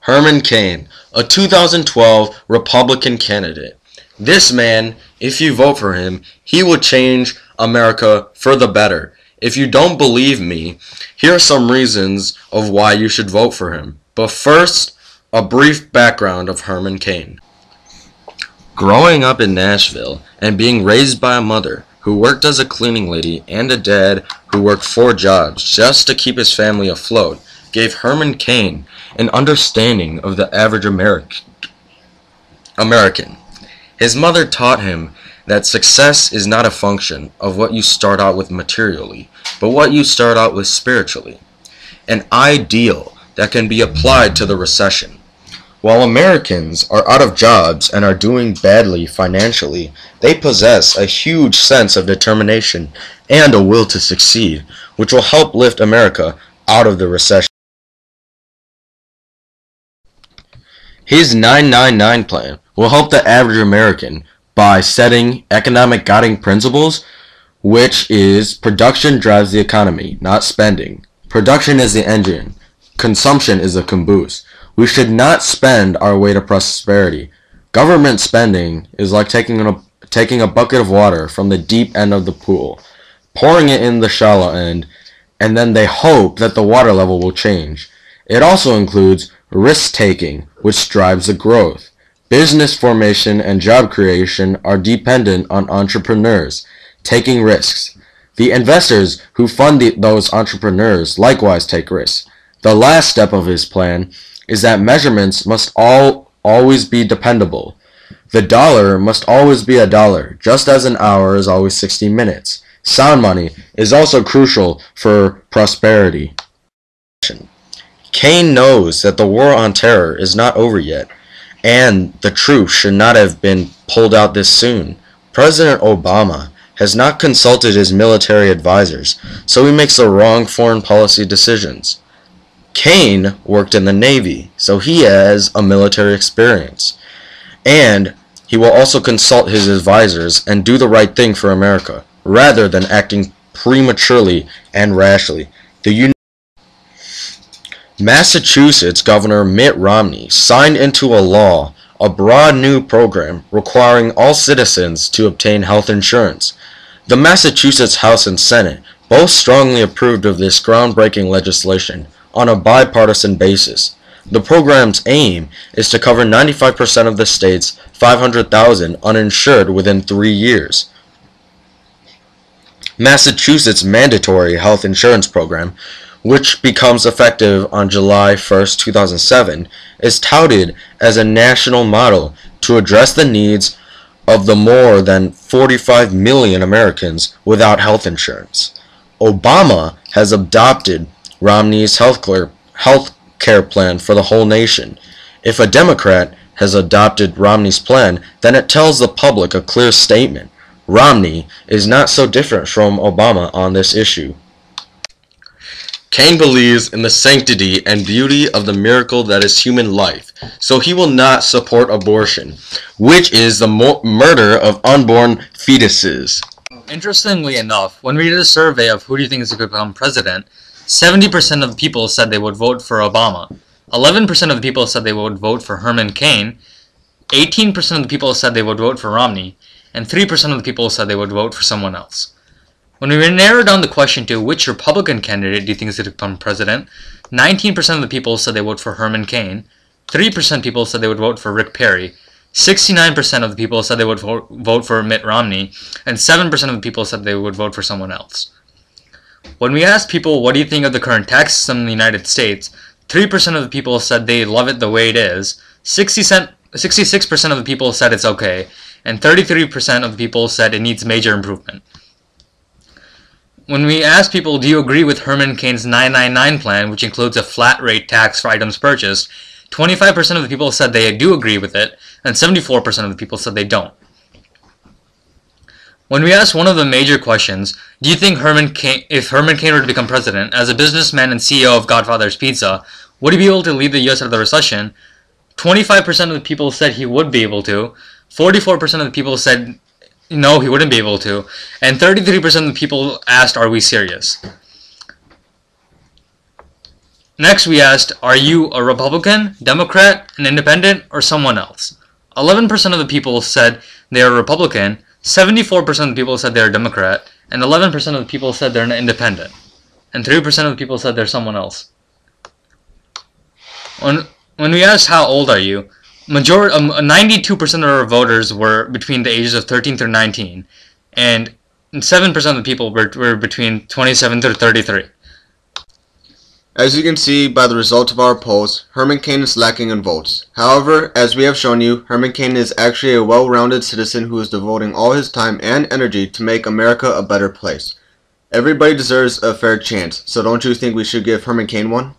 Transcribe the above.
Herman Cain, a 2012 Republican candidate. This man, if you vote for him, he will change America for the better. If you don't believe me, here are some reasons of why you should vote for him. But first, a brief background of Herman Cain. Growing up in Nashville and being raised by a mother who worked as a cleaning lady and a dad who worked 4 jobs just to keep his family afloat, gave Herman Cain an understanding of the average American. His mother taught him that success is not a function of what you start out with materially, but what you start out with spiritually. An ideal that can be applied to the recession. While Americans are out of jobs and are doing badly financially, they possess a huge sense of determination and a will to succeed, which will help lift America out of the recession. His 999 plan will help the average American by setting economic guiding principles, which is production drives the economy, not spending. Production is the engine. Consumption is the caboose. We should not spend our way to prosperity. Government spending is like taking a bucket of water from the deep end of the pool, pouring it in the shallow end, and then they hope that the water level will change. It also includes risk-taking, which drives the growth. Business formation and job creation are dependent on entrepreneurs taking risks. The investors who fund those entrepreneurs likewise take risks. The last step of his plan is that measurements must always be dependable. The dollar must always be a dollar, just as an hour is always 60 minutes. Sound money is also crucial for prosperity. Cain knows that the war on terror is not over yet, and the troops should not have been pulled out this soon. President Obama has not consulted his military advisors, so he makes the wrong foreign policy decisions. Cain worked in the Navy, so he has a military experience. And he will also consult his advisors and do the right thing for America, rather than acting prematurely and rashly. Massachusetts Governor Mitt Romney signed into a law a broad new program requiring all citizens to obtain health insurance. The Massachusetts House and Senate both strongly approved of this groundbreaking legislation on a bipartisan basis. The program's aim is to cover 95% of the state's 500,000 uninsured within 3 years. Massachusetts' mandatory health insurance program, which becomes effective on July 1st, 2007, is touted as a national model to address the needs of the more than 45 million Americans without health insurance. Obama has adopted Romney's health care plan for the whole nation. If a Democrat has adopted Romney's plan, then it tells the public a clear statement. Romney is not so different from Obama on this issue. Cain believes in the sanctity and beauty of the miracle that is human life, so he will not support abortion, which is the murder of unborn fetuses. Interestingly enough, when we did a survey of who do you think is going to become president, 70% of the people said they would vote for Obama. 11% of the people said they would vote for Herman Cain. 18% of the people said they would vote for Romney. And 3% of the people said they would vote for someone else. When we narrowed down the question to which Republican candidate do you think is going to become president, 19% of the people said they would vote for Herman Cain. 3% of people said they would vote for Rick Perry. 69% of the people said they would vote for Mitt Romney. And 7% of the people said they would vote for someone else. When we asked people, what do you think of the current tax system in the United States, 3% of the people said they love it the way it is, 66% of the people said it's okay, and 33% of the people said it needs major improvement. When we asked people, do you agree with Herman Cain's 999 plan, which includes a flat rate tax for items purchased, 25% of the people said they do agree with it, and 74% of the people said they don't. When we asked one of the major questions, do you think if Herman Cain were to become president, as a businessman and CEO of Godfather's Pizza, would he be able to lead the U.S. out of the recession? 25% of the people said he would be able to, 44% of the people said no, he wouldn't be able to, and 33% of the people asked, are we serious? Next, we asked, are you a Republican, Democrat, an Independent, or someone else? 11% of the people said they are Republican, 74% of the people said they are Democrat, and 11% of the people said they're an Independent. And 3% of the people said they're someone else. When we asked how old are you, 92% of our voters were between the ages of 13 through 19, and 7% of the people were between 27 through 33. As you can see by the result of our polls, Herman Cain is lacking in votes. However, as we have shown you, Herman Cain is actually a well-rounded citizen who is devoting all his time and energy to make America a better place. Everybody deserves a fair chance, so don't you think we should give Herman Cain one?